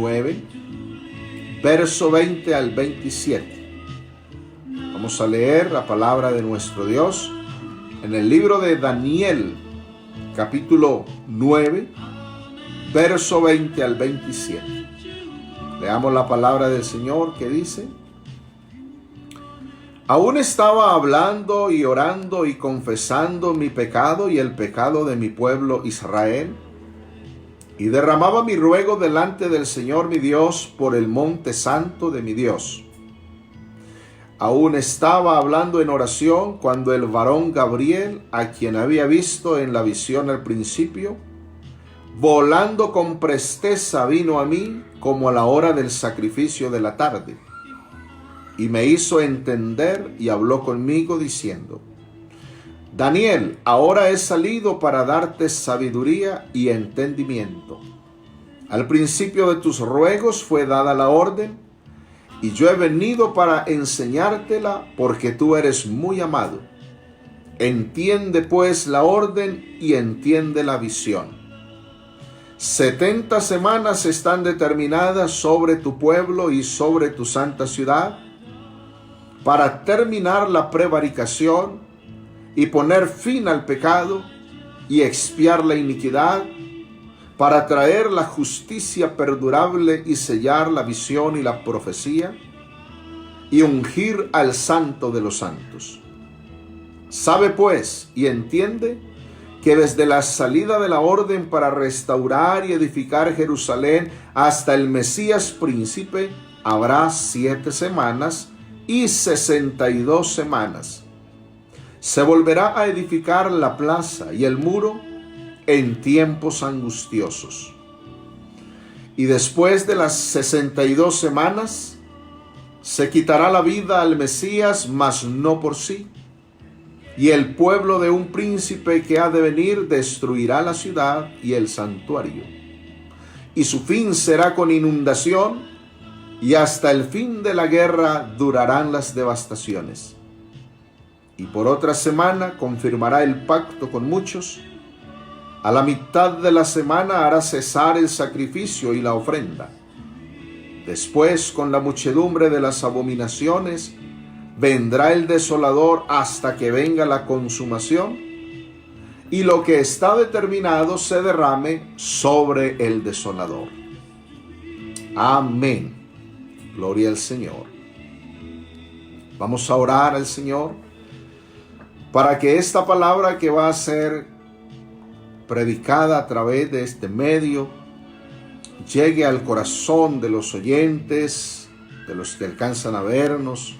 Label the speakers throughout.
Speaker 1: 9, verso 20 al 27. Vamos a leer la palabra de nuestro Dios en el libro de Daniel, capítulo 9, verso 20 al 27. Leamos la palabra del Señor que dice: Aún estaba hablando y orando y confesando mi pecado y el pecado de mi pueblo Israel, y derramaba mi ruego delante del Señor mi Dios por el monte santo de mi Dios. Aún estaba hablando en oración cuando el varón Gabriel, a quien había visto en la visión al principio, volando con presteza vino a mí como a la hora del sacrificio de la tarde, y me hizo entender y habló conmigo diciendo: Daniel, ahora he salido para darte sabiduría y entendimiento. Al principio de tus ruegos fue dada la orden, y yo he venido para enseñártela porque tú eres muy amado. Entiende pues la orden y entiende la visión. 70 semanas están determinadas sobre tu pueblo y sobre tu santa ciudad, para terminar la prevaricación y poner fin al pecado y expiar la iniquidad, para traer la justicia perdurable y sellar la visión y la profecía, y ungir al Santo de los Santos. Sabe pues y entiende que desde la salida de la orden para restaurar y edificar Jerusalén hasta el Mesías príncipe habrá 7 semanas y 62 semanas. Se volverá a edificar la plaza y el muro en tiempos angustiosos. Y después de las 62 semanas, se quitará la vida al Mesías, mas no por sí. Y el pueblo de un príncipe que ha de venir destruirá la ciudad y el santuario. Y su fin será con inundación, y hasta el fin de la guerra durarán las devastaciones. Y por otra semana confirmará el pacto con muchos. A la mitad de la semana hará cesar el sacrificio y la ofrenda. Después, con la muchedumbre de las abominaciones, vendrá el desolador hasta que venga la consumación, y lo que está determinado se derrame sobre el desolador. Amén. Gloria al Señor. Vamos a orar al Señor para que esta palabra que va a ser predicada a través de este medio llegue al corazón de los oyentes, de los que alcanzan a vernos.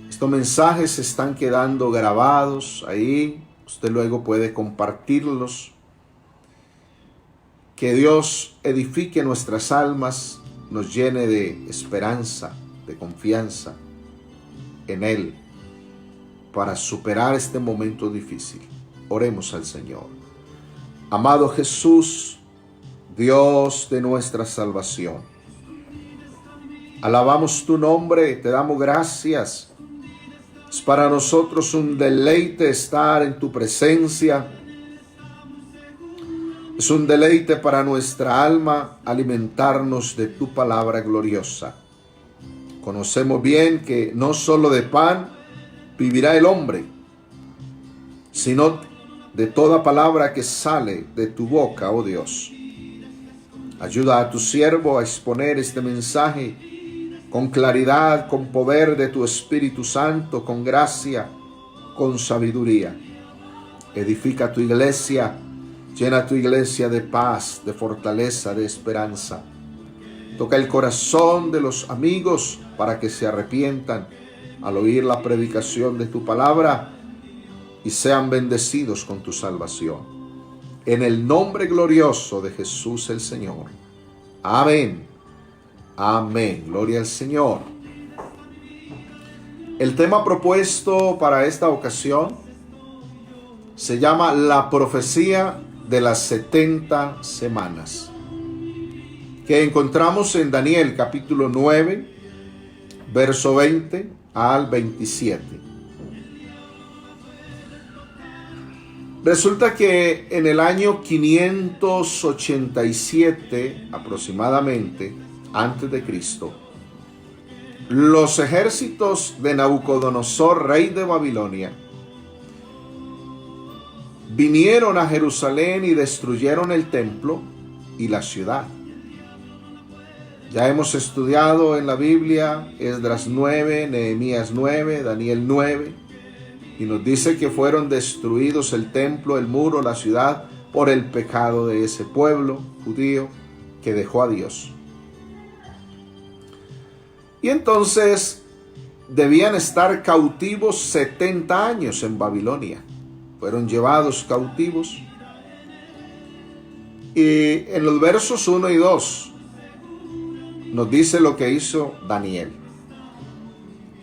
Speaker 1: Estos mensajes se están quedando grabados ahí. Usted luego puede compartirlos. Que Dios edifique nuestras almas, nos llene de esperanza, de confianza en Él para superar este momento difícil. Oremos al Señor. Amado Jesús, Dios de nuestra salvación, alabamos tu nombre, te damos gracias. Es para nosotros un deleite estar en tu presencia. Es un deleite para nuestra alma alimentarnos de tu palabra gloriosa. Conocemos bien que no solo de pan vivirá el hombre, sino de toda palabra que sale de tu boca, oh Dios. Ayuda a tu siervo a exponer este mensaje con claridad, con poder de tu Espíritu Santo, con gracia, con sabiduría. Edifica tu iglesia, llena tu iglesia de paz, de fortaleza, de esperanza. Toca el corazón de los amigos para que se arrepientan al oír la predicación de tu palabra y sean bendecidos con tu salvación. En el nombre glorioso de Jesús el Señor. Amén. Amén. Gloria al Señor. El tema propuesto para esta ocasión se llama La profecía de las 70 semanas, que encontramos en Daniel capítulo 9, verso 20 al 27. Resulta que en el año 587 aproximadamente, antes de Cristo, los ejércitos de Nabucodonosor, rey de Babilonia, vinieron a Jerusalén y destruyeron el templo y la ciudad. Ya hemos estudiado en la Biblia Esdras 9, Nehemías 9, Daniel 9, y nos dice que fueron destruidos el templo, el muro, la ciudad, por el pecado de ese pueblo judío que dejó a Dios. Y entonces debían estar cautivos 70 años en Babilonia. Fueron llevados cautivos. Y en los versos 1 y 2 nos dice lo que hizo Daniel.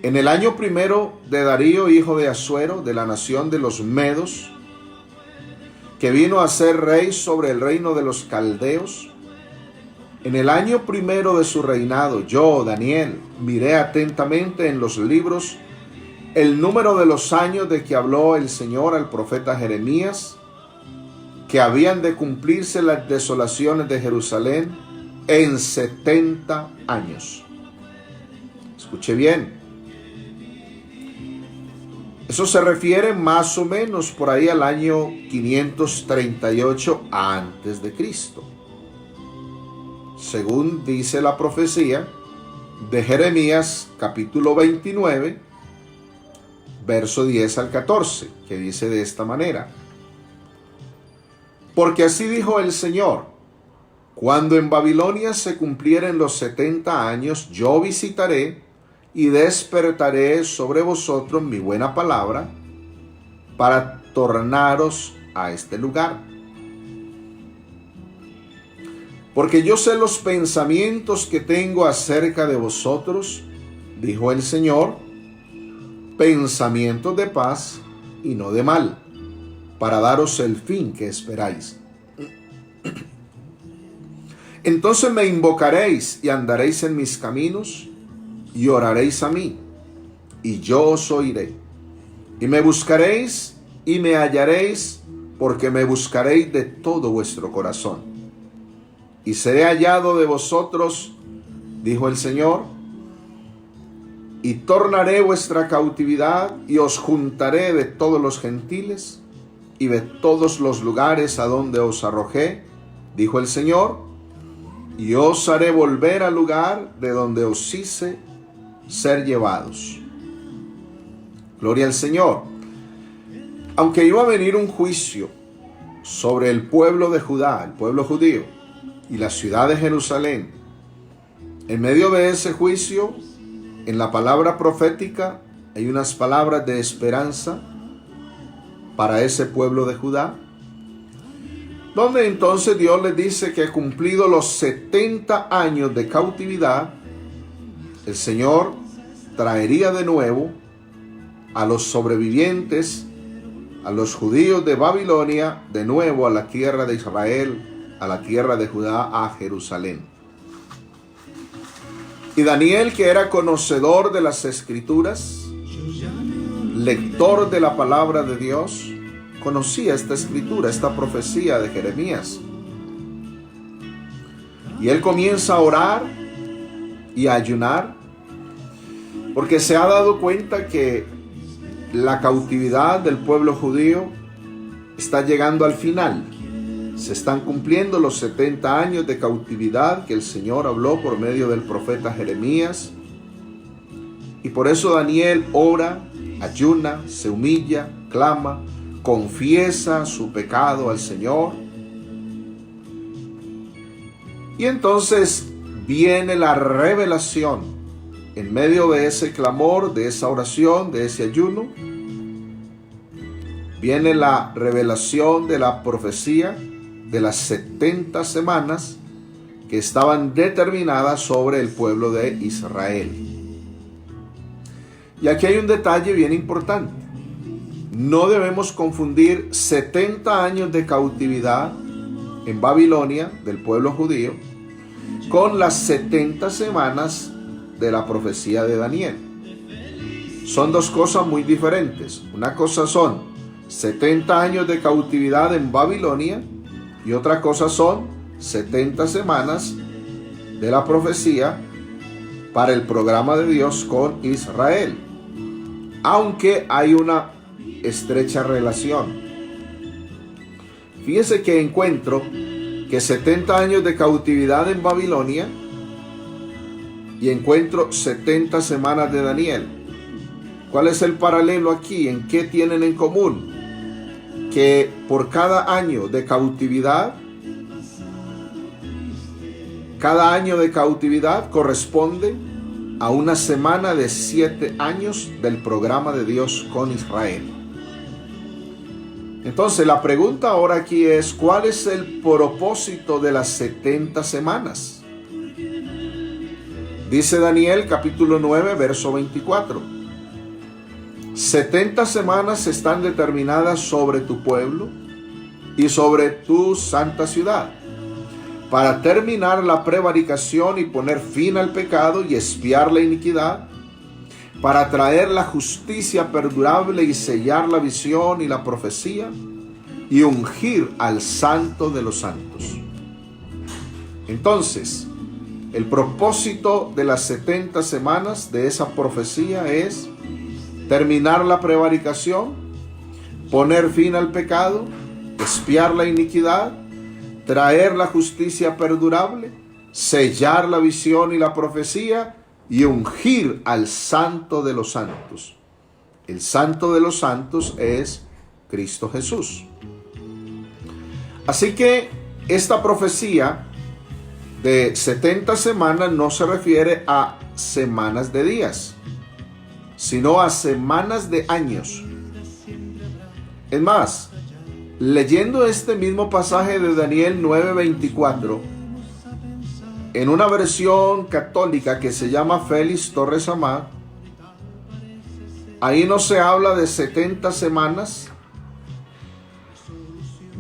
Speaker 1: En el año primero de Darío, hijo de Asuero, de la nación de los Medos, que vino a ser rey sobre el reino de los caldeos, en el año primero de su reinado, yo, Daniel, miré atentamente en los libros el número de los años de que habló el Señor al profeta Jeremías, que habían de cumplirse las desolaciones de Jerusalén en 70 años. Escuche bien. Eso se refiere más o menos por ahí al año 538 antes de Cristo. Según dice la profecía de Jeremías capítulo 29, verso 10 al 14, que dice de esta manera: porque así dijo el Señor, cuando en Babilonia se cumplieren los 70 años, yo visitaré y despertaré sobre vosotros mi buena palabra para tornaros a este lugar. Porque yo sé los pensamientos que tengo acerca de vosotros, dijo el Señor, pensamientos de paz y no de mal, para daros el fin que esperáis. Entonces me invocaréis y andaréis en mis caminos y oraréis a mí, y yo os oiré. Y me buscaréis y me hallaréis, porque me buscaréis de todo vuestro corazón. Y seré hallado de vosotros, dijo el Señor, y tornaré vuestra cautividad, y os juntaré de todos los gentiles, y de todos los lugares a donde os arrojé, dijo el Señor, y os haré volver al lugar de donde os hice ser llevados. Gloria al Señor. Aunque iba a venir un juicio sobre el pueblo de Judá, el pueblo judío, y la ciudad de Jerusalén, en medio de ese juicio, en la palabra profética, hay unas palabras de esperanza para ese pueblo de Judá, donde entonces Dios les dice que cumplidos los 70 años de cautividad, el Señor traería de nuevo a los sobrevivientes, a los judíos de Babilonia, de nuevo a la tierra de Israel, a la tierra de Judá, a Jerusalén. Y Daniel, que era conocedor de las Escrituras, lector de la palabra de Dios, conocía esta escritura, esta profecía de Jeremías. Y él comienza a orar y a ayunar, porque se ha dado cuenta que la cautividad del pueblo judío está llegando al final. Se están cumpliendo los 70 años de cautividad que el Señor habló por medio del profeta Jeremías. Y por eso Daniel ora, ayuna, se humilla, clama, confiesa su pecado al Señor. Y entonces viene la revelación. En medio de ese clamor, de esa oración, de ese ayuno, viene la revelación de la profecía de las 70 semanas que estaban determinadas sobre el pueblo de Israel. Y aquí hay un detalle bien importante. No debemos confundir 70 años de cautividad en Babilonia del pueblo judío con las 70 semanas de la profecía de Daniel. Son dos cosas muy diferentes. Una cosa son 70 años de cautividad en Babilonia y otra cosa son 70 semanas de la profecía para el programa de Dios con Israel. Aunque hay una estrecha relación. Fíjese que encuentro que 70 años de cautividad en Babilonia y encuentro 70 semanas de Daniel. ¿Cuál es el paralelo aquí? ¿En qué tienen en común? Que por cada año de cautividad, cada año de cautividad corresponde a una semana de 7 años del programa de Dios con Israel. Entonces la pregunta ahora aquí es, ¿cuál es el propósito de las 70 semanas? Dice Daniel capítulo 9, verso 24. 70 semanas están determinadas sobre tu pueblo y sobre tu santa ciudad, para terminar la prevaricación y poner fin al pecado y expiar la iniquidad, para traer la justicia perdurable y sellar la visión y la profecía, y ungir al Santo de los Santos. Entonces, el propósito de las 70 semanas de esa profecía es terminar la prevaricación, poner fin al pecado, expiar la iniquidad, traer la justicia perdurable, sellar la visión y la profecía y ungir al Santo de los Santos. El Santo de los Santos es Cristo Jesús. Así que esta profecía de 70 semanas no se refiere a semanas de días, sino a semanas de años. Es más, leyendo este mismo pasaje de Daniel 9:24, en una versión católica que se llama Félix Torres Amat, ahí no se habla de 70 semanas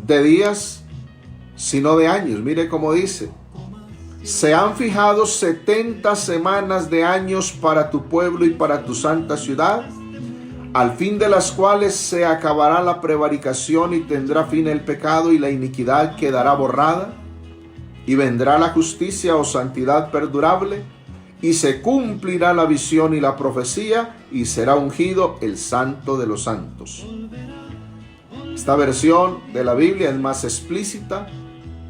Speaker 1: de días, sino de años. Mire cómo dice: se han fijado 70 semanas de años para tu pueblo y para tu santa ciudad, al fin de las cuales se acabará la prevaricación y tendrá fin el pecado y la iniquidad quedará borrada, y vendrá la justicia o santidad perdurable, y se cumplirá la visión y la profecía, y será ungido el Santo de los Santos. Esta versión de la Biblia es más explícita,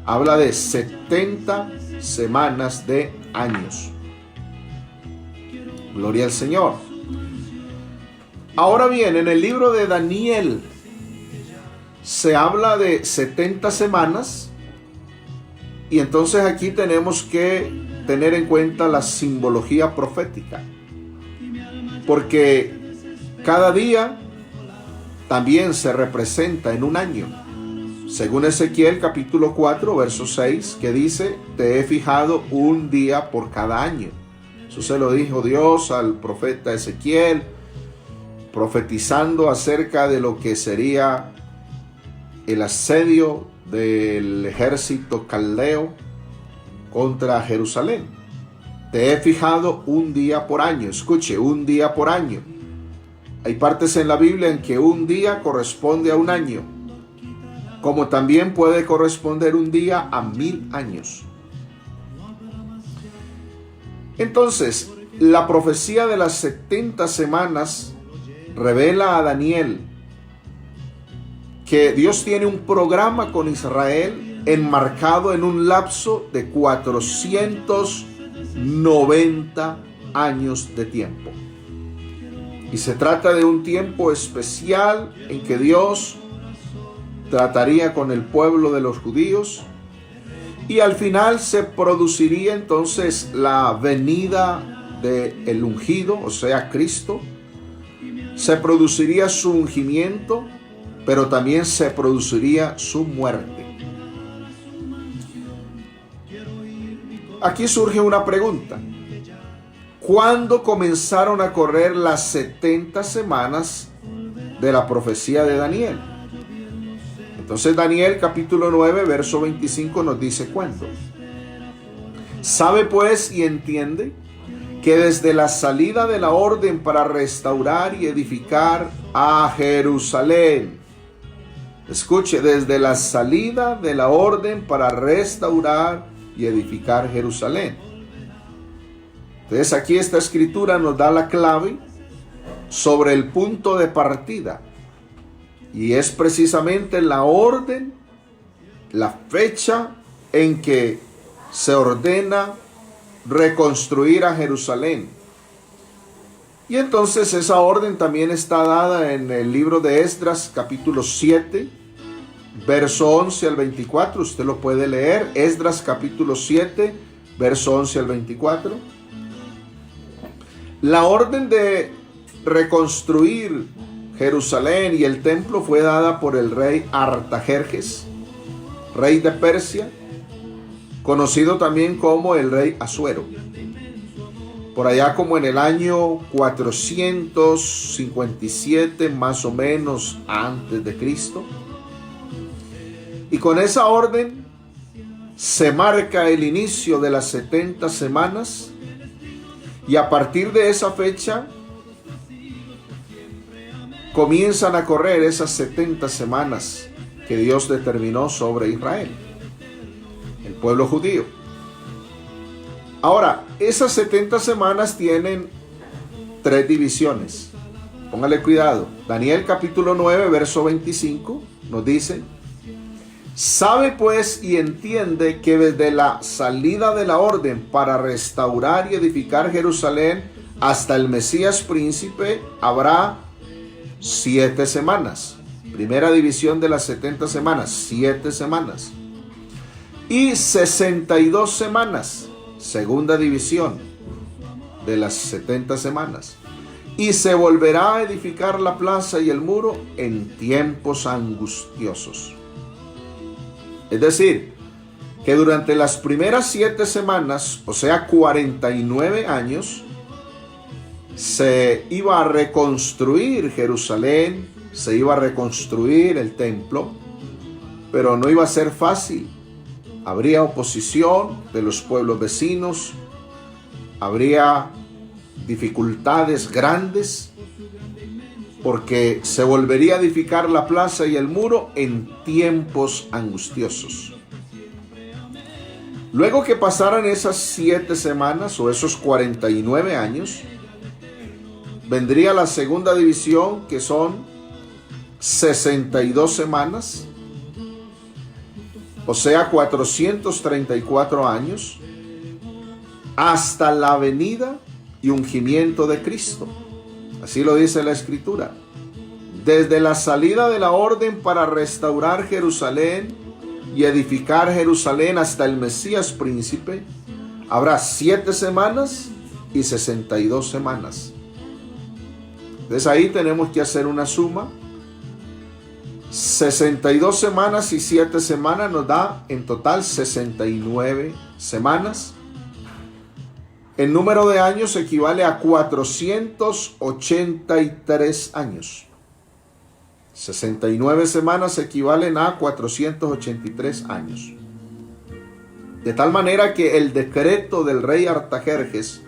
Speaker 1: habla de 70 semanas de años. Gloria al Señor. Ahora bien, en el libro de Daniel se habla de 70 semanas, y entonces aquí tenemos que tener en cuenta la simbología profética, porque cada día también se representa en un año. Según Ezequiel capítulo 4, verso 6, que dice: te he fijado un día por cada año. Eso se lo dijo Dios al profeta Ezequiel, profetizando acerca de lo que sería el asedio del ejército caldeo contra Jerusalén. Te he fijado un día por año. Escuche, un día por año. Hay partes en la Biblia en que un día corresponde a un año, como también puede corresponder un día a 1000 años. Entonces, la profecía de las 70 semanas revela a Daniel que Dios tiene un programa con Israel enmarcado en un lapso de 490 años de tiempo. Y se trata de un tiempo especial en que Dios trataría con el pueblo de los judíos, y al final se produciría entonces la venida del ungido, o sea, Cristo. Se produciría su ungimiento, pero también se produciría su muerte. Aquí surge una pregunta: ¿cuándo comenzaron a correr las 70 semanas de la profecía de Daniel? Entonces Daniel capítulo 9 verso 25 nos dice cuándo. Sabe pues y entiende que desde la salida de la orden para restaurar y edificar a Jerusalén Escuche, desde la salida de la orden para restaurar y edificar Jerusalén. Entonces aquí esta escritura nos da la clave sobre el punto de partida. Y es precisamente la orden, la fecha en que se ordena reconstruir a Jerusalén. Y entonces esa orden también está dada en el libro de Esdras, capítulo 7, verso 11 al 24. Usted lo puede leer. Esdras, capítulo 7, verso 11 al 24. La orden de reconstruir Jerusalén y el templo fue dada por el rey Artajerjes, rey de Persia, conocido también como el rey Asuero, por allá como en el año 457 más o menos antes de Cristo. Y con esa orden se marca el inicio de las 70 semanas, y a partir de esa fecha comienzan a correr esas 70 semanas que Dios determinó sobre Israel, el pueblo judío. Ahora, esas 70 semanas tienen 3 divisiones. Póngale cuidado. Daniel capítulo 9, verso 25 nos dice: sabe pues y entiende que desde la salida de la orden para restaurar y edificar Jerusalén hasta el Mesías príncipe habrá 7 semanas. Primera división de las 70 semanas, 7 semanas. Y 62 semanas. Segunda división de las 70 semanas. Y se volverá a edificar la plaza y el muro en tiempos angustiosos. Es decir, que durante las primeras 7 semanas, o sea 49 años, se iba a reconstruir Jerusalén, se iba a reconstruir el templo, pero no iba a ser fácil. Habría oposición de los pueblos vecinos, habría dificultades grandes, porque se volvería a edificar la plaza y el muro en tiempos angustiosos. Luego que pasaran esas 7 semanas o esos 49 años, vendría la segunda división, que son 62 semanas, o sea 434 años, hasta la venida y ungimiento de Cristo. Así lo dice la Escritura. Desde la salida de la orden para restaurar Jerusalén y edificar Jerusalén hasta el Mesías príncipe, habrá 7 semanas y 62 semanas. Entonces ahí tenemos que hacer una suma. 62 semanas y 7 semanas nos da en total 69 semanas. El número de años equivale a 483 años. 69 semanas equivalen a 483 años. De tal manera que el decreto del rey Artajerjes,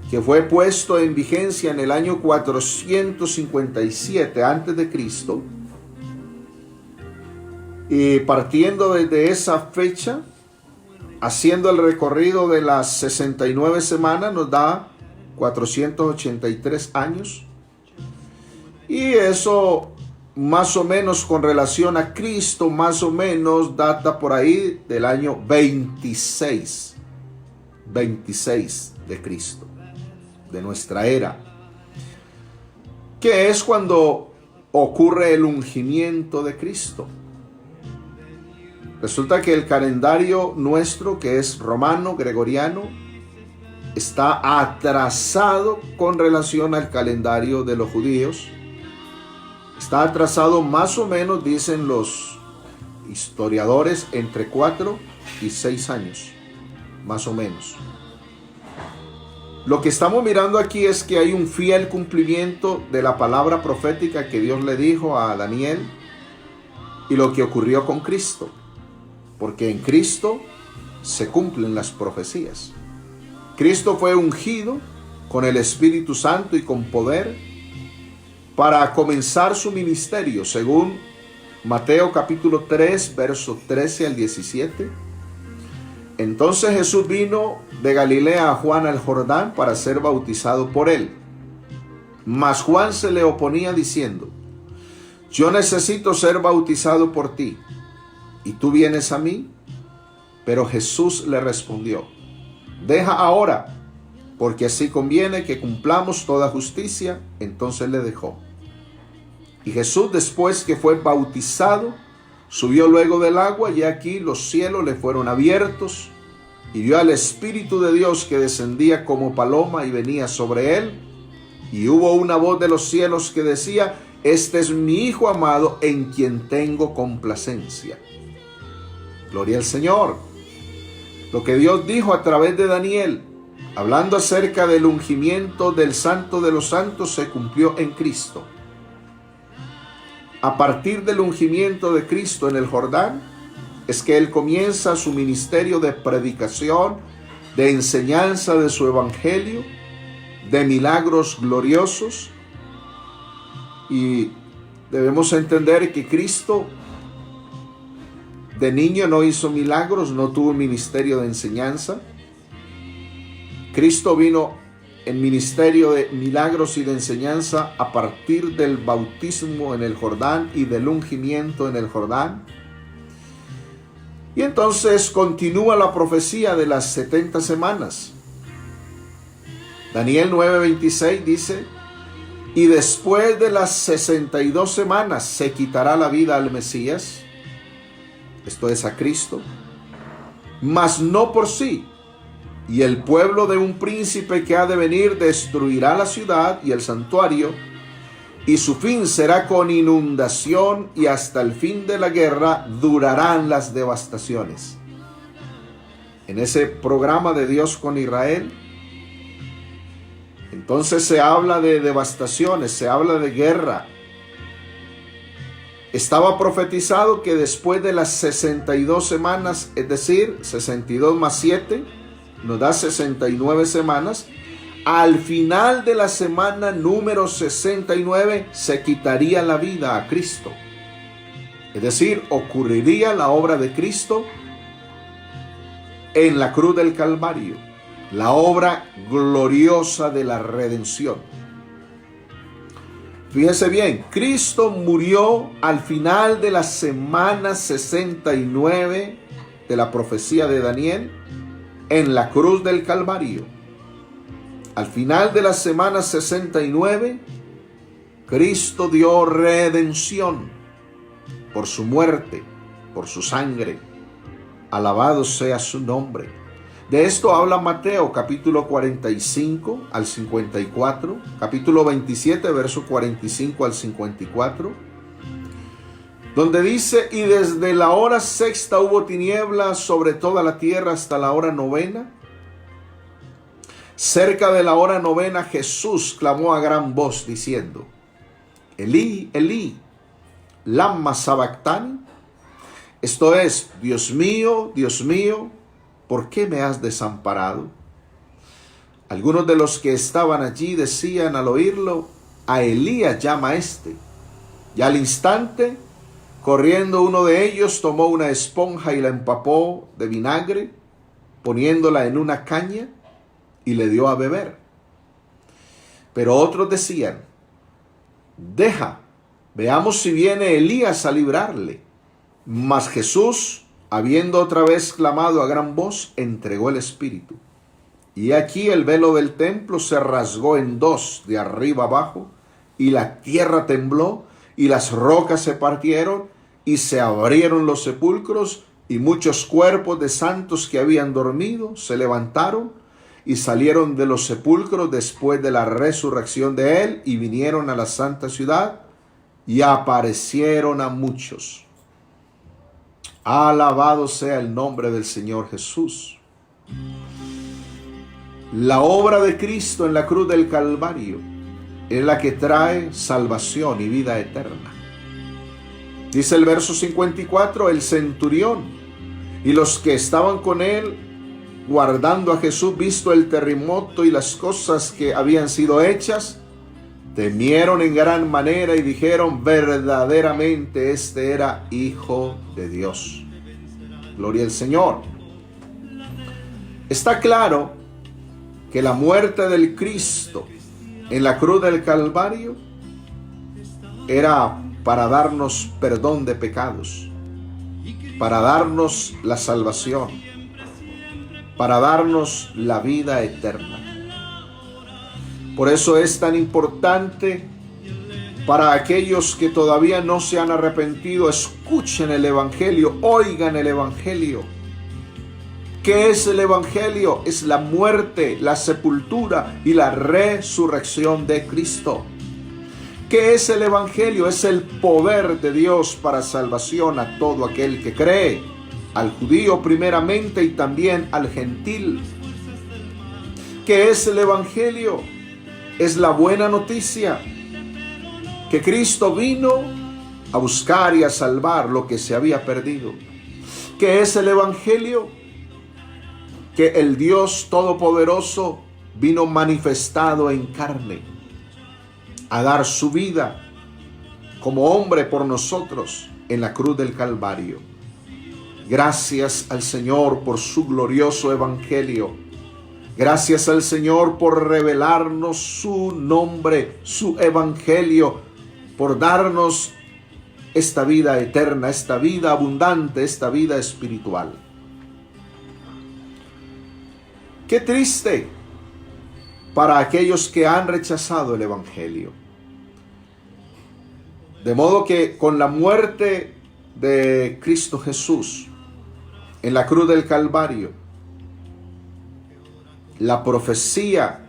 Speaker 1: que fue puesto en vigencia en el año 457 a.C., y partiendo desde esa fecha, haciendo el recorrido de las 69 semanas, nos da 483 años. Y eso, más o menos con relación a Cristo, más o menos data por ahí del año 26 de Cristo, de nuestra era, que es cuando ocurre el ungimiento de Cristo. Resulta que el calendario nuestro, que es romano, gregoriano, está atrasado con relación al calendario de los judíos. Está atrasado más o menos, dicen los historiadores, entre 4 y 6 años, más o menos. Lo que estamos mirando aquí es que hay un fiel cumplimiento de la palabra profética que Dios le dijo a Daniel y lo que ocurrió con Cristo. Porque en Cristo se cumplen las profecías. Cristo fue ungido con el Espíritu Santo y con poder para comenzar su ministerio, según Mateo capítulo 3, versos 13 al 17. Entonces Jesús vino de Galilea a Juan al Jordán para ser bautizado por él. Mas Juan se le oponía diciendo: yo necesito ser bautizado por ti, ¿y tú vienes a mí? Pero Jesús le respondió: deja ahora, porque así conviene que cumplamos toda justicia. Entonces le dejó. Y Jesús, después que fue bautizado, subió luego del agua, y aquí los cielos le fueron abiertos, y vio al Espíritu de Dios que descendía como paloma y venía sobre él. Y hubo una voz de los cielos que decía: este es mi Hijo amado, en quien tengo complacencia. Gloria al Señor. Lo que Dios dijo a través de Daniel, hablando acerca del ungimiento del Santo de los Santos, se cumplió en Cristo. A partir del ungimiento de Cristo en el Jordán, es que Él comienza su ministerio de predicación, de enseñanza de su evangelio, de milagros gloriosos. Y debemos entender que Cristo de niño no hizo milagros, no tuvo un ministerio de enseñanza. Cristo vino en ministerio de milagros y de enseñanza a partir del bautismo en el Jordán y del ungimiento en el Jordán. Y entonces continúa la profecía de las 70 semanas. Daniel 9:26 dice: y después de las 62 semanas se quitará la vida al Mesías, esto es a Cristo, mas no por sí. Y el pueblo de un príncipe que ha de venir destruirá la ciudad y el santuario, y su fin será con inundación, y hasta el fin de la guerra durarán las devastaciones. En ese programa de Dios con Israel, entonces se habla de devastaciones, se habla de guerra. Estaba profetizado que después de las 62 semanas, es decir, 62 más 7, nos da 69 semanas, al final de la semana número 69 se quitaría la vida a Cristo. Es decir, ocurriría la obra de Cristo en la cruz del Calvario, la obra gloriosa de la redención. Fíjese bien, Cristo murió al final de la semana 69 de la profecía de Daniel en la cruz del Calvario. Al final de la semana 69, Cristo dio redención por su muerte, por su sangre. Alabado sea su nombre. De esto habla Mateo capítulo 45 al 54, capítulo 27, verso 45 al 54, donde dice: y desde la hora sexta hubo tinieblas sobre toda la tierra hasta la hora novena. Cerca de la hora novena Jesús clamó a gran voz diciendo: Elí, Elí, lama sabactani. Esto es: Dios mío, ¿por qué me has desamparado? Algunos de los que estaban allí decían al oírlo: a Elías llama este. Y al instante, corriendo uno de ellos, tomó una esponja y la empapó de vinagre, poniéndola en una caña, y le dio a beber. Pero otros decían: deja, veamos si viene Elías a librarle. Mas Jesús, habiendo otra vez clamado a gran voz, entregó el Espíritu. Y aquí el velo del templo se rasgó en dos, de arriba abajo, y la tierra tembló, y las rocas se partieron, y se abrieron los sepulcros, y muchos cuerpos de santos que habían dormido se levantaron, y salieron de los sepulcros después de la resurrección de él, y vinieron a la santa ciudad, y aparecieron a muchos. Alabado sea el nombre del Señor Jesús. La obra de Cristo en la cruz del Calvario es la que trae salvación y vida eterna. Dice el verso 54, el centurión y los que estaban con él, guardando a Jesús, visto el terremoto y las cosas que habían sido hechas, temieron en gran manera y dijeron: verdaderamente este era Hijo de Dios. Gloria al Señor. Está claro que la muerte del Cristo en la cruz del Calvario era para darnos perdón de pecados, para darnos la salvación, para darnos la vida eterna. Por eso es tan importante para aquellos que todavía no se han arrepentido: escuchen el Evangelio, oigan el Evangelio. ¿Qué es el Evangelio? Es la muerte, la sepultura y la resurrección de Cristo. ¿Qué es el Evangelio? Es el poder de Dios para salvación a todo aquel que cree, al judío primeramente y también al gentil. ¿Qué es el Evangelio? Es la buena noticia que Cristo vino a buscar y a salvar lo que se había perdido. ¿Qué es el Evangelio? Que el Dios Todopoderoso vino manifestado en carne a dar su vida como hombre por nosotros en la cruz del Calvario. Gracias al Señor por su glorioso Evangelio. Gracias al Señor por revelarnos su nombre, su Evangelio, por darnos esta vida eterna, esta vida abundante, esta vida espiritual. Qué triste para aquellos que han rechazado el Evangelio. De modo que con la muerte de Cristo Jesús en la cruz del Calvario, la profecía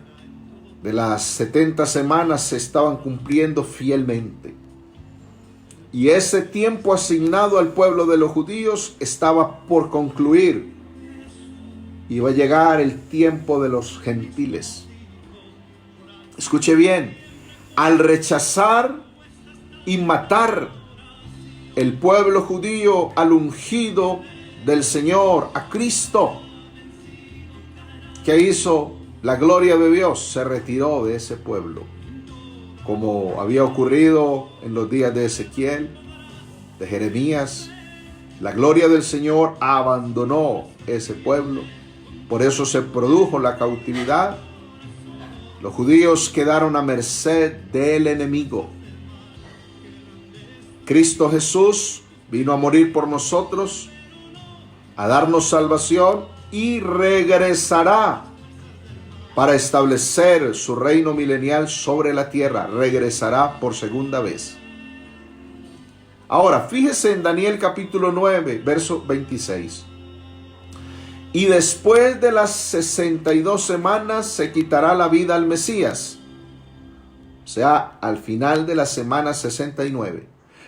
Speaker 1: de las 70 semanas se estaban cumpliendo fielmente. Y ese tiempo asignado al pueblo de los judíos estaba por concluir. Iba a llegar el tiempo de los gentiles. Escuche bien: al rechazar y matar el pueblo judío al ungido del Señor, a Cristo, ¿qué hizo la gloria de Dios? Se retiró de ese pueblo, como había ocurrido en los días de Ezequiel, de Jeremías. La gloria del Señor abandonó ese pueblo. Por eso se produjo la cautividad. Los judíos quedaron a merced del enemigo. Cristo Jesús vino a morir por nosotros, a darnos salvación, y regresará para establecer su reino milenial sobre la tierra. Regresará por segunda vez. Ahora, fíjese en Daniel capítulo 9, verso 26. Y después de las 62 semanas se quitará la vida al Mesías. O sea, al final de la semana 69.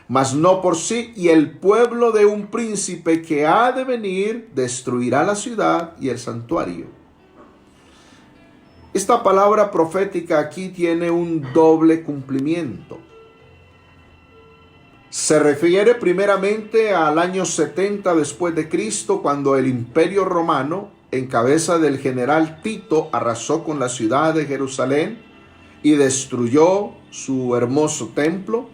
Speaker 1: Mas no por sí, y el pueblo de un príncipe que ha de venir destruirá la ciudad y el santuario. Esta palabra profética aquí tiene un doble cumplimiento. Se refiere primeramente al año 70 después de Cristo, cuando el Imperio Romano, en cabeza del general Tito, arrasó con la ciudad de Jerusalén y destruyó su hermoso templo,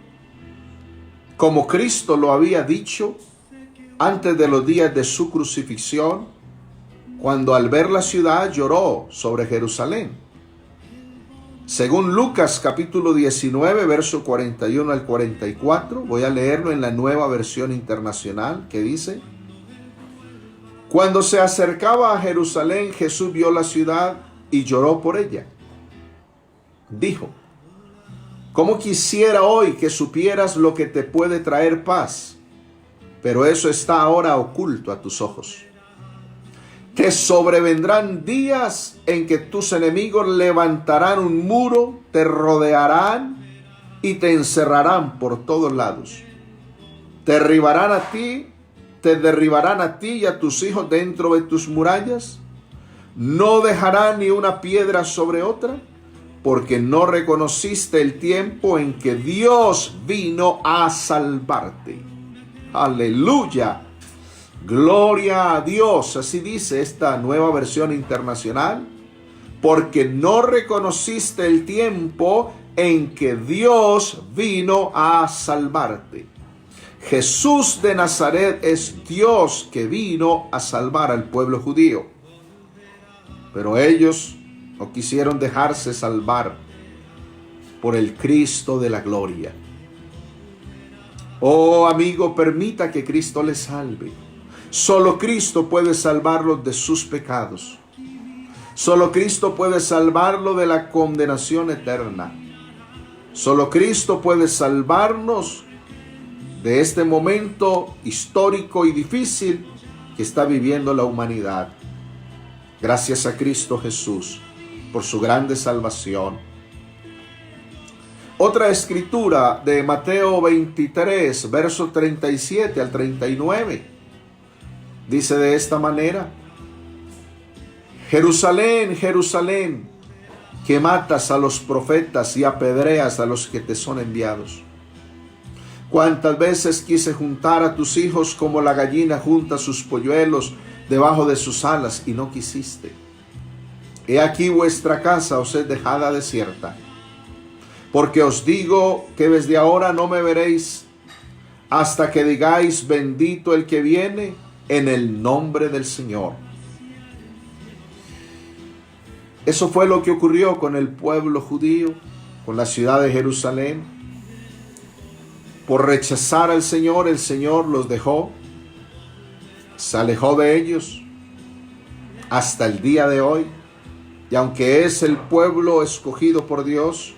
Speaker 1: como Cristo lo había dicho antes de los días de su crucifixión, cuando al ver la ciudad lloró sobre Jerusalén. Según Lucas capítulo 19, verso 41 al 44, voy a leerlo en la Nueva Versión Internacional, que dice: cuando se acercaba a Jerusalén, Jesús vio la ciudad y lloró por ella. Dijo: ¿cómo quisiera hoy que supieras lo que te puede traer paz? Pero eso está ahora oculto a tus ojos. Te sobrevendrán días en que tus enemigos levantarán un muro, te rodearán y te encerrarán por todos lados. Te derribarán a ti y a tus hijos dentro de tus murallas. No dejarán ni una piedra sobre otra, porque no reconociste el tiempo en que Dios vino a salvarte. Aleluya. Gloria a Dios, así dice esta Nueva Versión Internacional, porque no reconociste el tiempo en que Dios vino a salvarte. Jesús de Nazaret es Dios que vino a salvar al pueblo judío. Pero ellos no quisieron dejarse salvar por el Cristo de la gloria. Oh amigo, permita que Cristo le salve. Solo Cristo puede salvarlos de sus pecados. Solo Cristo puede salvarlo de la condenación eterna. Solo Cristo puede salvarnos de este momento histórico y difícil que está viviendo la humanidad. Gracias a Cristo Jesús por su grande salvación. Otra escritura de Mateo 23, versos 37 al 39, dice de esta manera: Jerusalén, Jerusalén, que matas a los profetas y apedreas a los que te son enviados. Cuántas veces quise juntar a tus hijos como la gallina junta sus polluelos debajo de sus alas, y no quisiste. He aquí vuestra casa os es dejada desierta. Porque os digo que desde ahora no me veréis hasta que digáis: bendito el que viene en el nombre del Señor. Eso fue lo que ocurrió con el pueblo judío, con la ciudad de Jerusalén. Por rechazar al Señor, el Señor los dejó, se alejó de ellos hasta el día de hoy. Y aunque es el pueblo escogido por Dios,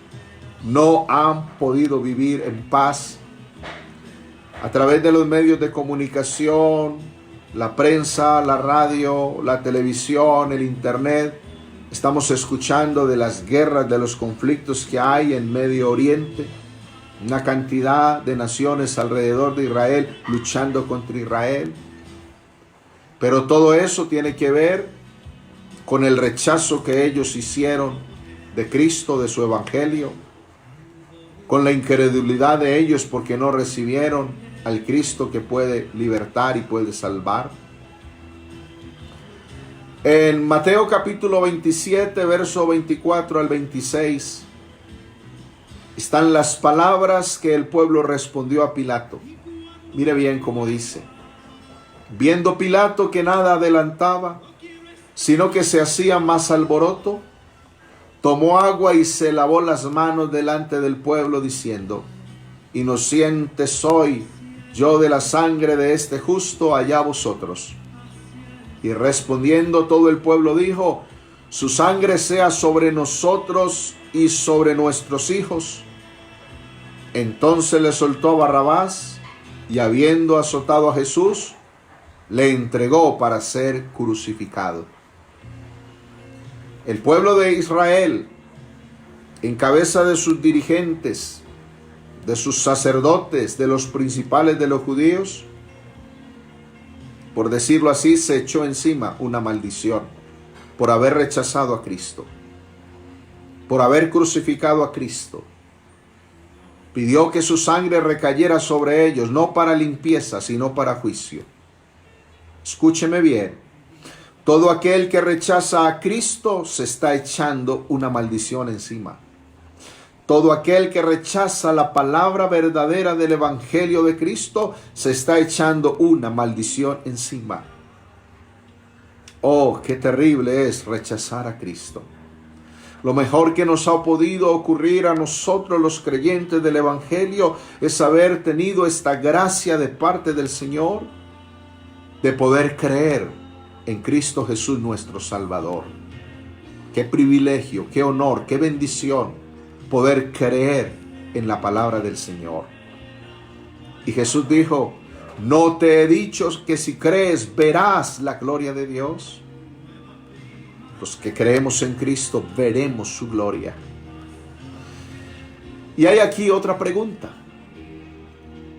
Speaker 1: no han podido vivir en paz. A través de los medios de comunicación, la prensa, la radio, la televisión, el internet, estamos escuchando de las guerras, de los conflictos que hay en Medio Oriente. Una cantidad de naciones alrededor de Israel luchando contra Israel. Pero todo eso tiene que ver con el rechazo que ellos hicieron de Cristo, de su evangelio, con la incredulidad de ellos porque no recibieron al Cristo que puede libertar y puede salvar. En Mateo capítulo 27, verso 24 al 26, están las palabras que el pueblo respondió a Pilato. Mire bien cómo dice: viendo Pilato que nada adelantaba, sino que se hacía más alboroto, tomó agua y se lavó las manos delante del pueblo, diciendo: inocente soy yo de la sangre de este justo, allá vosotros. Y respondiendo todo el pueblo dijo: su sangre sea sobre nosotros y sobre nuestros hijos. Entonces le soltó a Barrabás, y habiendo azotado a Jesús, le entregó para ser crucificado. El pueblo de Israel, en cabeza de sus dirigentes, de sus sacerdotes, de los principales de los judíos, por decirlo así, se echó encima una maldición por haber rechazado a Cristo, por haber crucificado a Cristo. Pidió que su sangre recayera sobre ellos, no para limpieza, sino para juicio. Escúcheme bien. Todo aquel que rechaza a Cristo se está echando una maldición encima. Todo aquel que rechaza la palabra verdadera del Evangelio de Cristo se está echando una maldición encima. Oh, qué terrible es rechazar a Cristo. Lo mejor que nos ha podido ocurrir a nosotros los creyentes del Evangelio es haber tenido esta gracia de parte del Señor de poder creer en Cristo Jesús nuestro Salvador. Qué privilegio, qué honor, qué bendición poder creer en la palabra del Señor. Y Jesús dijo: ¿no te he dicho que si crees verás la gloria de Dios? Los que creemos en Cristo veremos su gloria. Y hay aquí otra pregunta.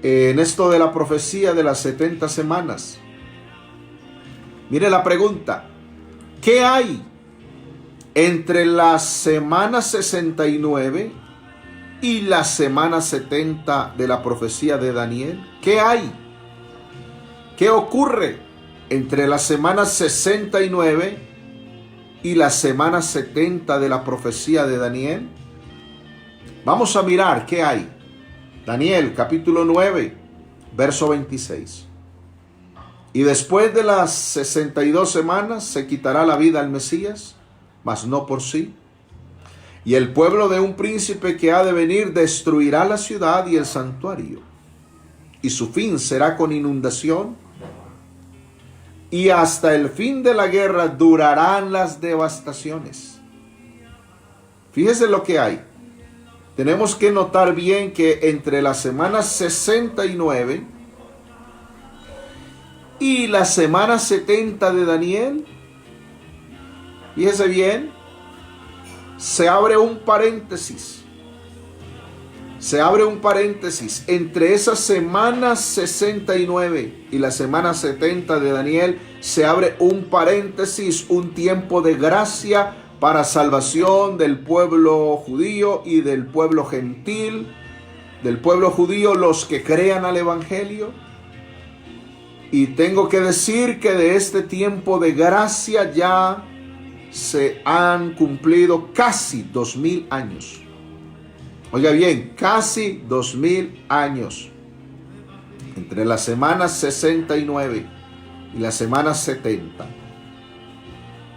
Speaker 1: En esto de la profecía de las 70 semanas. Mire la pregunta: ¿qué hay entre la semana 69 y la semana 70 de la profecía de Daniel? ¿Qué hay? ¿Qué ocurre entre la semana 69 y la semana 70 de la profecía de Daniel? Vamos a mirar qué hay. Daniel capítulo 9, verso 26. Y después de las 62 semanas se quitará la vida al Mesías, mas no por sí. Y el pueblo de un príncipe que ha de venir destruirá la ciudad y el santuario. Y su fin será con inundación. Y hasta el fin de la guerra durarán las devastaciones. Fíjese lo que hay. Tenemos que notar bien que entre la semana 69 y la semana 70 de Daniel, fíjese bien, se abre un paréntesis. Se abre un paréntesis. Entre esa semana 69 y la semana 70 de Daniel, se abre un paréntesis, un tiempo de gracia para salvación del pueblo judío y del pueblo gentil. Del pueblo judío, los que crean al evangelio. Y tengo que decir que de este tiempo de gracia ya se han cumplido casi 2000 años. Oiga bien, casi 2000 años. Entre la semana 69 y la semana 70.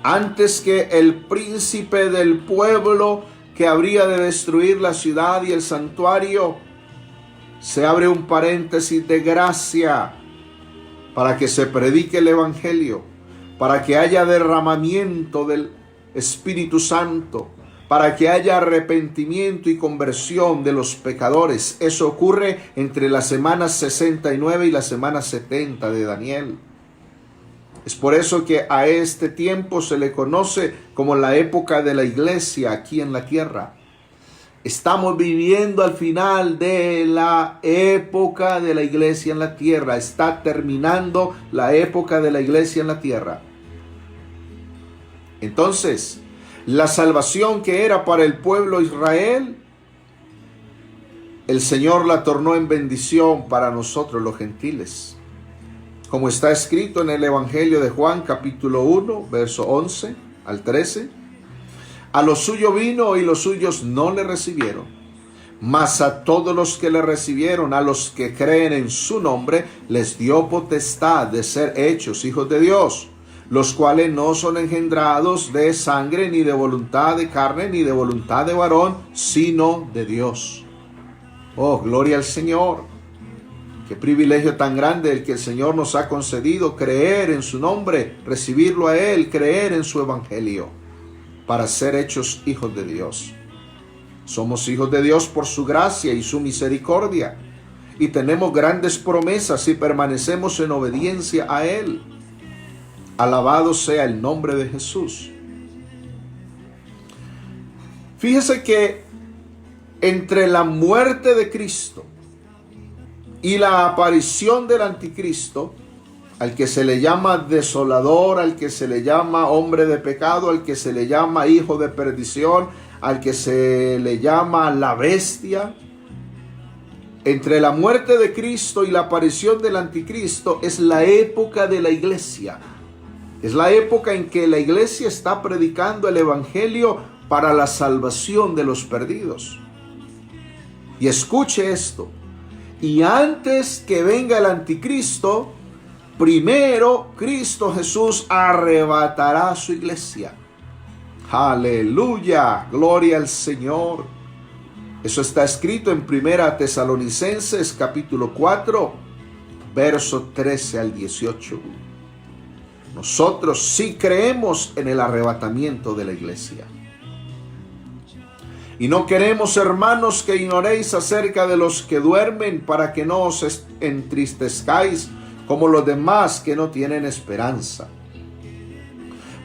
Speaker 1: Antes que el príncipe del pueblo que habría de destruir la ciudad y el santuario, se abre un paréntesis de gracia para que se predique el evangelio, para que haya derramamiento del Espíritu Santo, para que haya arrepentimiento y conversión de los pecadores. Eso ocurre entre la semana 69 y la semana 70 de Daniel. Es por eso que a este tiempo se le conoce como la época de la iglesia aquí en la tierra. Estamos viviendo al final de la época de la iglesia en la tierra. Está terminando la época de la iglesia en la tierra. Entonces, la salvación que era para el pueblo de Israel, el Señor la tornó en bendición para nosotros los gentiles. Como está escrito en el Evangelio de Juan, capítulo 1, verso 11 al 13. A lo suyo vino y los suyos no le recibieron. Mas a todos los que le recibieron, a los que creen en su nombre, les dio potestad de ser hechos hijos de Dios, los cuales no son engendrados de sangre, ni de voluntad de carne, ni de voluntad de varón, sino de Dios. Oh, gloria al Señor. Qué privilegio tan grande el que el Señor nos ha concedido, creer en su nombre, recibirlo a Él, creer en su evangelio, para ser hechos hijos de Dios. Somos hijos de Dios por su gracia y su misericordia, y tenemos grandes promesas si permanecemos en obediencia a Él. Alabado sea el nombre de Jesús. Fíjese que entre la muerte de Cristo y la aparición del anticristo, al que se le llama desolador, al que se le llama hombre de pecado, al que se le llama hijo de perdición, al que se le llama la bestia, entre la muerte de Cristo y la aparición del anticristo es la época de la iglesia. Es la época en que la iglesia está predicando el evangelio para la salvación de los perdidos. Y escuche esto. Y antes que venga el anticristo, primero Cristo Jesús arrebatará a su iglesia. Aleluya, gloria al Señor. Eso está escrito en 1 Tesalonicenses capítulo 4, verso 13 al 18. Nosotros sí creemos en el arrebatamiento de la iglesia. Y no queremos, hermanos, que ignoréis acerca de los que duermen, para que no os entristezcáis como los demás que no tienen esperanza.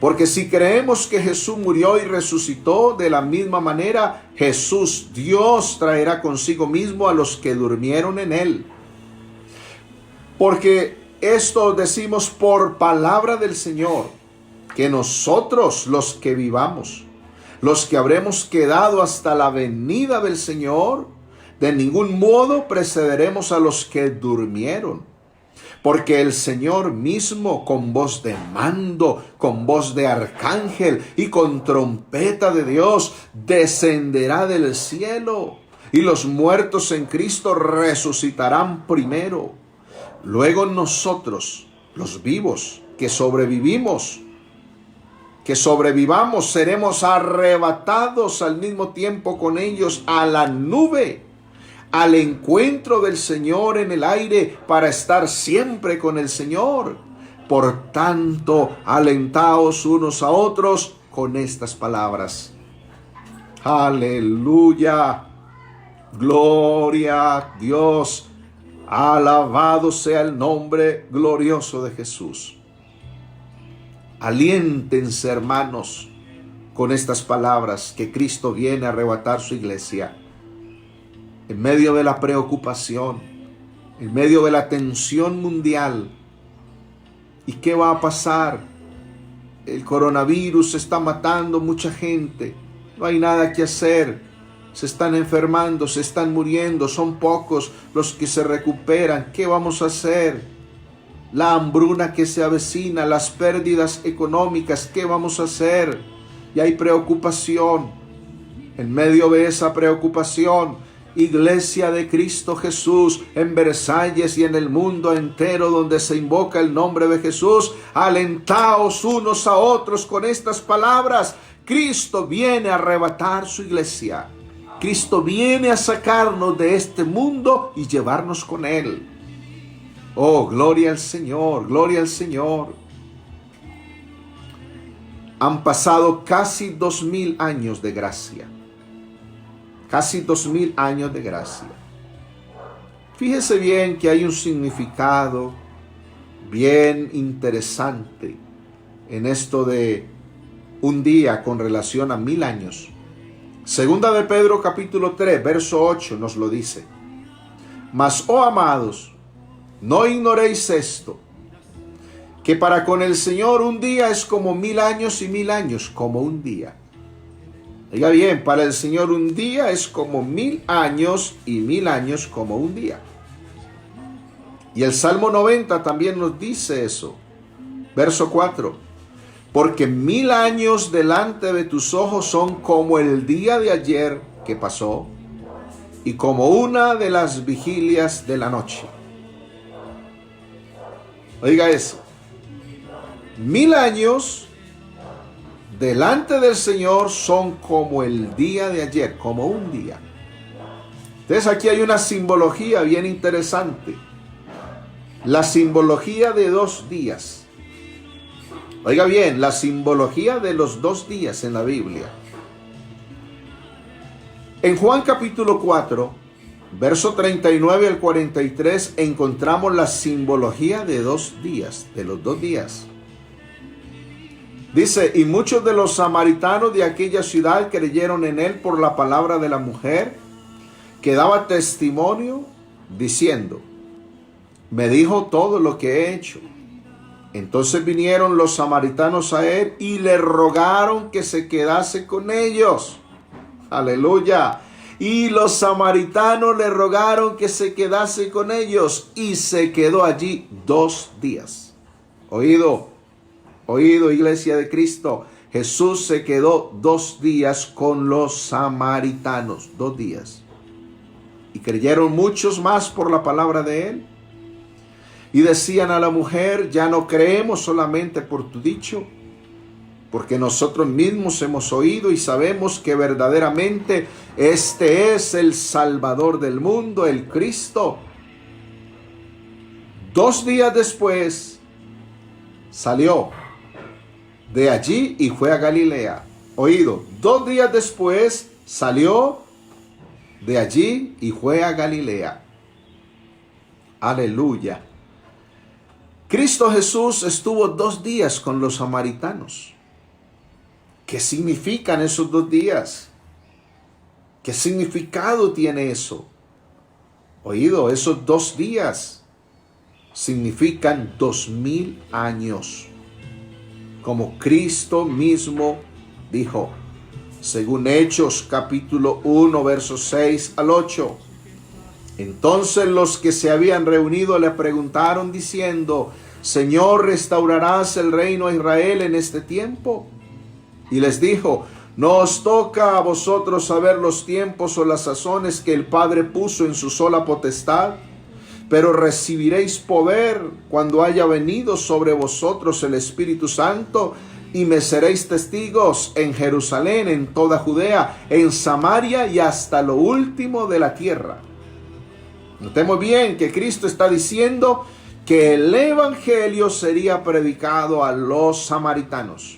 Speaker 1: Porque si creemos que Jesús murió y resucitó, de la misma manera Jesús, Dios, traerá consigo mismo a los que durmieron en Él. Porque esto decimos por palabra del Señor, que nosotros los que vivamos, los que habremos quedado hasta la venida del Señor, de ningún modo precederemos a los que durmieron. Porque el Señor mismo, con voz de mando, con voz de arcángel y con trompeta de Dios, descenderá del cielo. y los muertos en Cristo resucitarán primero. Luego nosotros, los vivos, que sobrevivamos, seremos arrebatados al mismo tiempo con ellos a la nube, al encuentro del Señor en el aire, para estar siempre con el Señor. Por tanto, alentaos unos a otros con estas palabras. Aleluya. Gloria a Dios. Alabado sea el nombre glorioso de Jesús. Aliéntense, hermanos, con estas palabras, que Cristo viene a arrebatar su iglesia. En medio de la preocupación, en medio de la tensión mundial. ¿Y qué va a pasar? El coronavirus está matando mucha gente. No hay nada que hacer. Se están enfermando, se están muriendo. Son pocos los que se recuperan. ¿Qué vamos a hacer? La hambruna que se avecina, las pérdidas económicas. ¿Qué vamos a hacer? Y hay preocupación. En medio de esa preocupación, Iglesia de Cristo Jesús en Versalles y en el mundo entero donde se invoca el nombre de Jesús, alentaos unos a otros con estas palabras. Cristo viene a arrebatar su iglesia. Cristo viene a sacarnos de este mundo y llevarnos con Él. Oh, gloria al Señor, gloria al Señor. Han pasado casi 2000 años de gracia. Casi 2000 años de gracia. Fíjese bien que hay un significado bien interesante en esto de un día con relación a 1000 años. Segunda de Pedro capítulo 3, verso 8 nos lo dice. Mas, oh amados, no ignoréis esto, que para con el Señor un día es como 1000 años y 1000 años como un día. Oiga bien, para el Señor un día es como 1000 años y 1000 años como un día. Y el Salmo 90 también nos dice eso. Verso 4. Porque 1000 años delante de tus ojos son como el día de ayer que pasó y como una de las vigilias de la noche. Oiga eso. 1000 años delante del Señor son como el día de ayer, como un día. Entonces aquí hay una simbología bien interesante. La simbología de 2 días. Oiga bien, la simbología de los 2 días en la Biblia. En Juan capítulo 4, verso 39 al 43, encontramos la simbología de 2 días, de los 2 días. Dice, y muchos de los samaritanos de aquella ciudad creyeron en él por la palabra de la mujer, que daba testimonio, diciendo, me dijo todo lo que he hecho. Entonces vinieron los samaritanos a él y le rogaron que se quedase con ellos. Aleluya. Y los samaritanos le rogaron que se quedase con ellos y se quedó allí 2 días. Oído, iglesia de Cristo. Jesús se quedó 2 días con los samaritanos. 2 días. Y creyeron muchos más por la palabra de él. Y decían a la mujer, ya no creemos solamente por tu dicho, porque nosotros mismos hemos oído y sabemos que verdaderamente este es el Salvador del mundo, el Cristo. 2 días después salió de allí y fue a Galilea. Oído, 2 días después salió de allí y fue a Galilea. Aleluya. Cristo Jesús estuvo 2 días con los samaritanos. ¿Qué significan esos 2 días? ¿Qué significado tiene eso? Oído, esos 2 días significan 2000 años. Como Cristo mismo dijo, según Hechos capítulo 1, versos 6 al 8. Entonces los que se habían reunido le preguntaron diciendo, Señor, ¿restaurarás el reino a Israel en este tiempo? Y les dijo, No os toca a vosotros saber los tiempos o las sazones que el Padre puso en su sola potestad, pero recibiréis poder cuando haya venido sobre vosotros el Espíritu Santo, y me seréis testigos en Jerusalén, en toda Judea, en Samaria y hasta lo último de la tierra. Notemos bien que Cristo está diciendo que el evangelio sería predicado a los samaritanos.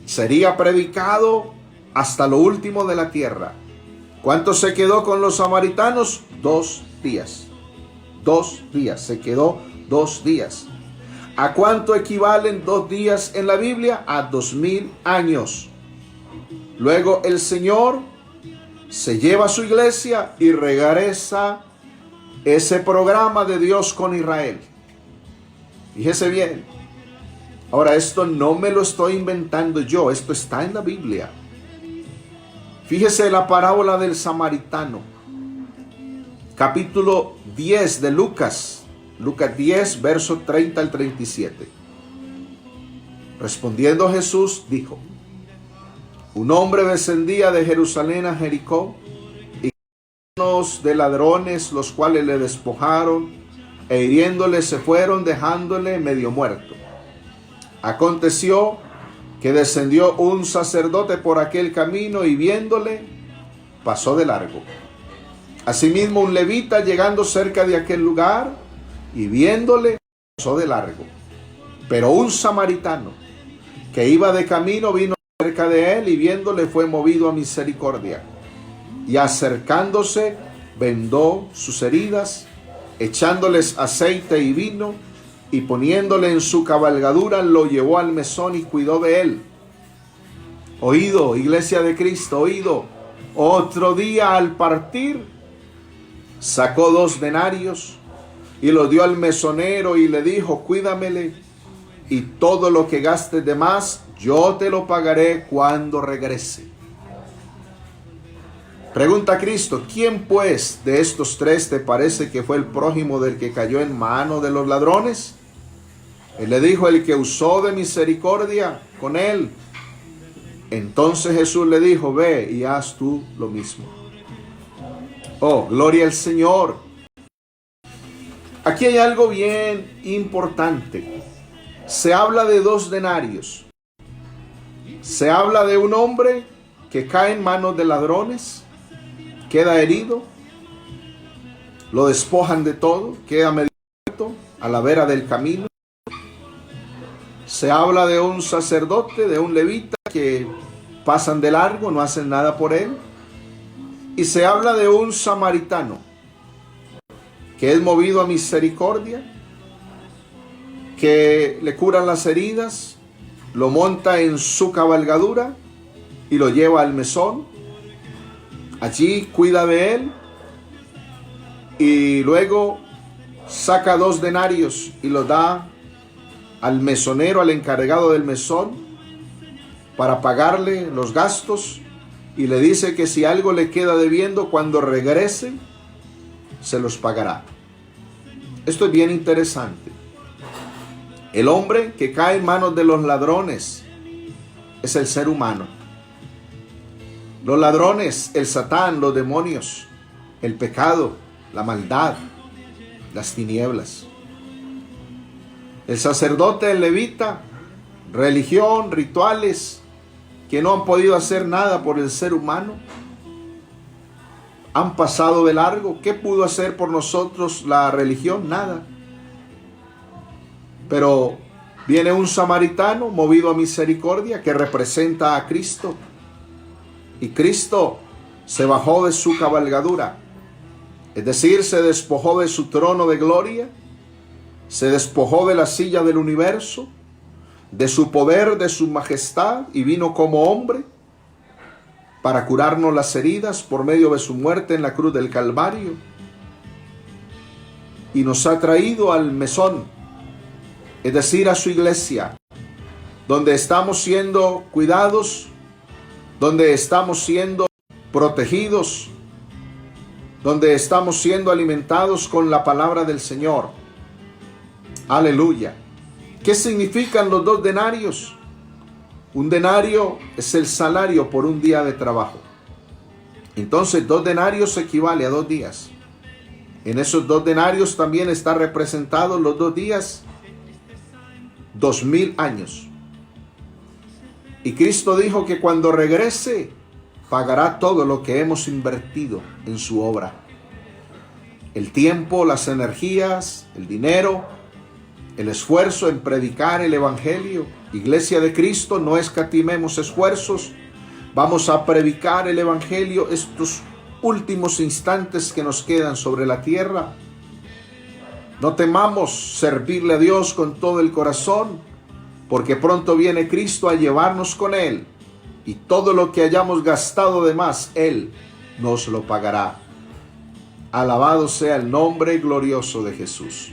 Speaker 1: Sería predicado hasta lo último de la tierra. ¿Cuánto se quedó con los samaritanos? 2 días. 2 días. Se quedó 2 días. ¿A cuánto equivalen 2 días en la Biblia? A 2000 años. Luego el Señor se lleva a su iglesia y regresa ese programa de Dios con Israel. Fíjese bien. Ahora, esto no me lo estoy inventando yo, esto está en la Biblia. Fíjese la parábola del samaritano. Capítulo 10 de Lucas. Lucas 10, verso 30 al 37. Respondiendo Jesús, dijo: un hombre descendía de Jerusalén a Jericó, y unos de ladrones, los cuales le despojaron, e hiriéndole se fueron, dejándole medio muerto. Aconteció que descendió un sacerdote por aquel camino, y viéndole, pasó de largo. Asimismo un levita, llegando cerca de aquel lugar, y viéndole, pasó de largo. Pero un samaritano que iba de camino vino cerca de él, y viéndole fue movido a misericordia. Y acercándose, vendó sus heridas, echándoles aceite y vino, y poniéndole en su cabalgadura, lo llevó al mesón y cuidó de él. Oído, iglesia de Cristo, oído. Otro día al partir, sacó 2 denarios y lo dio al mesonero y le dijo: cuídamele, y todo lo que gastes de más, yo te lo pagaré cuando regrese. Pregunta Cristo: ¿quién pues de estos 3 te parece que fue el prójimo del que cayó en mano de los ladrones? Él le dijo: el que usó de misericordia con él. Entonces Jesús le dijo: ve y haz tú lo mismo. Oh, gloria al Señor. Aquí hay algo bien importante. Se habla de 2 denarios. Se habla de un hombre que cae en manos de ladrones, queda herido, lo despojan de todo, queda medio muerto a la vera del camino. Se habla de un sacerdote, de un levita que pasan de largo, no hacen nada por él. Y se habla de un samaritano que es movido a misericordia, que le curan las heridas, lo monta en su cabalgadura y lo lleva al mesón. Allí cuida de él y luego saca 2 denarios y los da al mesonero, al encargado del mesón, para pagarle los gastos, y le dice que si algo le queda debiendo, cuando regrese se los pagará. Esto es bien interesante. El hombre que cae en manos de los ladrones es el ser humano. Los ladrones, el Satán, los demonios, el pecado, la maldad, las tinieblas. El sacerdote, el levita, religión, rituales que no han podido hacer nada por el ser humano. Han pasado de largo. ¿Qué pudo hacer por nosotros la religión? Nada. Pero viene un samaritano movido a misericordia que representa a Cristo. Y Cristo se bajó de su cabalgadura. Es decir, se despojó de su trono de gloria. Se despojó de la silla del universo, de su poder, de su majestad, y vino como hombre para curarnos las heridas por medio de su muerte en la cruz del Calvario. Y nos ha traído al mesón, es decir, a su iglesia, donde estamos siendo cuidados, donde estamos siendo protegidos, donde estamos siendo alimentados con la palabra del Señor. Aleluya. ¿Qué significan los 2 denarios? Un denario es el salario por un día de trabajo. Entonces 2 denarios equivale a 2 días. En esos 2 denarios también está representados los 2 días, 2000 años. Y Cristo dijo que cuando regrese, pagará todo lo que hemos invertido en su obra. El tiempo, las energías, el dinero, el esfuerzo en predicar el Evangelio. Iglesia de Cristo, no escatimemos esfuerzos. Vamos a predicar el Evangelio estos últimos instantes que nos quedan sobre la tierra. No temamos servirle a Dios con todo el corazón, porque pronto viene Cristo a llevarnos con Él, y todo lo que hayamos gastado de más, Él nos lo pagará. Alabado sea el nombre glorioso de Jesús.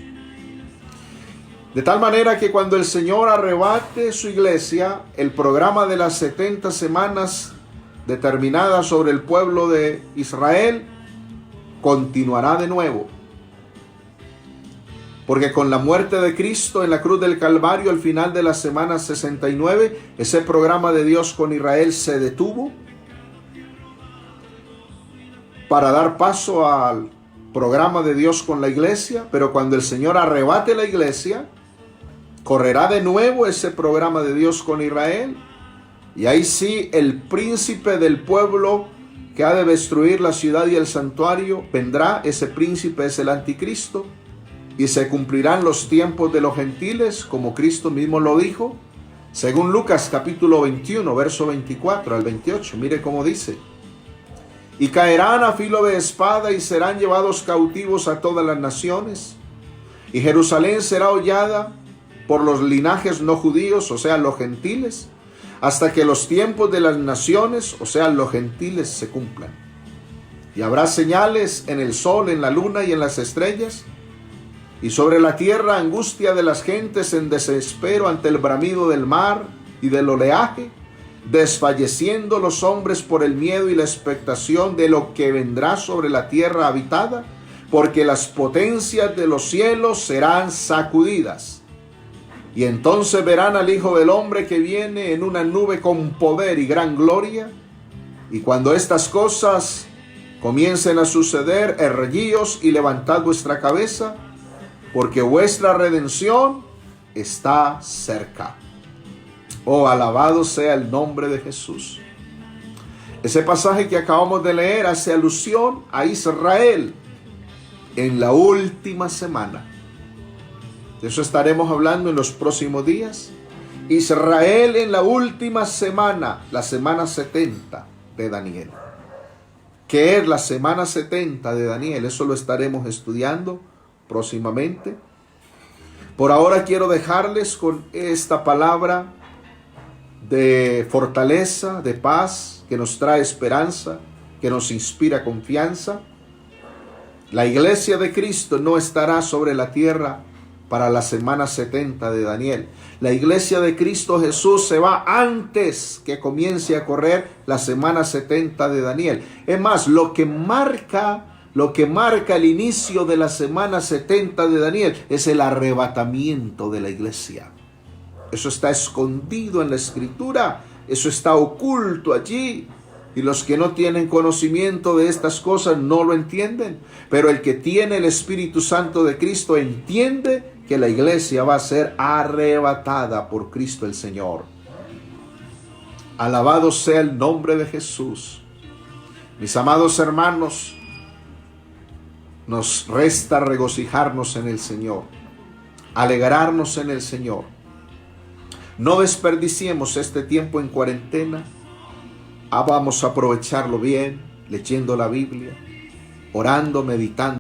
Speaker 1: De tal manera que cuando el Señor arrebate su iglesia, el programa de las 70 semanas determinadas sobre el pueblo de Israel continuará de nuevo. Porque con la muerte de Cristo en la cruz del Calvario al final de la semana 69, ese programa de Dios con Israel se detuvo para dar paso al programa de Dios con la iglesia. Pero cuando el Señor arrebate la iglesia, correrá de nuevo ese programa de Dios con Israel. Y ahí sí, el príncipe del pueblo que ha de destruir la ciudad y el santuario vendrá. Ese príncipe es el anticristo. Y se cumplirán los tiempos de los gentiles, como Cristo mismo lo dijo, según Lucas capítulo 21, verso 24 al 28. Mire cómo dice: y caerán a filo de espada y serán llevados cautivos a todas las naciones. Y Jerusalén será hollada por los linajes no judíos, o sea, los gentiles, hasta que los tiempos de las naciones, o sea, los gentiles, se cumplan. Y habrá señales en el sol, en la luna y en las estrellas, y sobre la tierra angustia de las gentes en desespero ante el bramido del mar y del oleaje, desfalleciendo los hombres por el miedo y la expectación de lo que vendrá sobre la tierra habitada, porque las potencias de los cielos serán sacudidas. Y entonces verán al Hijo del Hombre que viene en una nube con poder y gran gloria. Y cuando estas cosas comiencen a suceder, erguíos y levantad vuestra cabeza, porque vuestra redención está cerca. Oh, alabado sea el nombre de Jesús. Ese pasaje que acabamos de leer hace alusión a Israel en la última semana. De eso estaremos hablando en los próximos días. Israel en la última semana, la semana 70 de Daniel. ¿Qué es la semana 70 de Daniel? Eso lo estaremos estudiando próximamente. Por ahora quiero dejarles con esta palabra de fortaleza, de paz, que nos trae esperanza, que nos inspira confianza. La iglesia de Cristo no estará sobre la tierra para la semana 70 de Daniel. La iglesia de Cristo Jesús se va antes que comience a correr la semana 70 de Daniel. Es más, lo que marca el inicio de la semana 70 de Daniel es el arrebatamiento de la iglesia. Eso está escondido en la Escritura, eso está oculto allí. Y los que no tienen conocimiento de estas cosas no lo entienden. Pero el que tiene el Espíritu Santo de Cristo entiende que la iglesia va a ser arrebatada por Cristo el Señor. Alabado sea el nombre de Jesús. Mis amados hermanos, nos resta regocijarnos en el Señor, alegrarnos en el Señor. No desperdiciemos este tiempo en cuarentena. Vamos a aprovecharlo bien, leyendo la Biblia, orando, meditando.